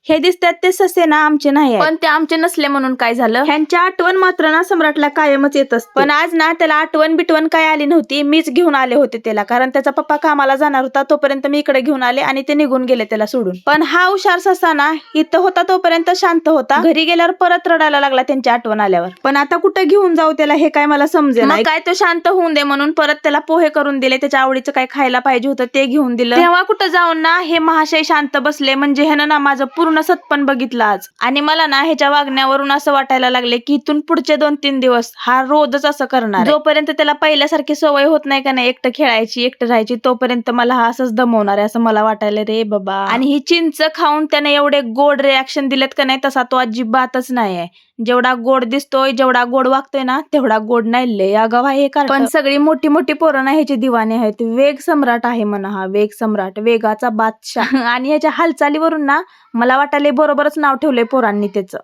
हे दिसतात ते ससे ना आमचे नाही, पण ते आमचे नसले म्हणून काय झालं, ह्यांच्या आठवण मात्र ना सम्राटला कायमच येत असते. पण आज ना त्याला आठवण बिटवण काय आली नव्हती, मीच घेऊन आले होते त्याला, कारण त्याचा पप्पा कामाला जाणार होता तोपर्यंत मी इकडे घेऊन आले आणि ते निघून गेले त्याला सोडून. पण हा हुशार ससा ना इथं होता तोपर्यंत शांत होता, घरी गेल्यावर परत रडायला लागला त्यांची आठवण आल्यावर. पण आता कुठे घेऊन जाऊ त्याला हे काय मला समजेना. मग काय तो शांत होऊन दे म्हणून परत त्याला पोहे करून दिले, त्याच्या आवडीचं काय खायला पाहिजे होतं ते घेऊन दिलं. तेव्हा कुठं जाऊन ना हे महाशय शांत बसले, म्हणजे ह्यानं ना माझं पूर्ण सत्पन बघितलं आज. आणि मला ना ह्याच्या वागण्यावरून असं वाटायला लागले की इथून पुढचे 2-3 दिवस हा रोजच असं करणार. जोपर्यंत त्याला पहिल्यासारखी सवय होत नाही का नाही एकटं खेळायची एकटं राहायची, तोपर्यंत मला हा असंच दमवणार आहे असं मला वाटायला रे बाबा. आणि ही चिंच खाऊन त्याने एवढे गोड रिॲक्शन दिलेत का नाही, तसा तो अजिबातच नाहीये. जेवढा गोड दिसतोय, जेवढा गोड वागतोय ना तेवढा गोड नाही, लय आगाव आहे हे. पण सगळी मोठी मोठी पोरं ना ह्याची दिवाने आहेत. वेग सम्राट आहे म्हणा हा, वेग सम्राट, वेगाचा बादशाह. आणि ह्याच्या हालचालीवरून ना मला वाटायला बरोबरच नाव ठेवलंय पोरांनी त्याचं.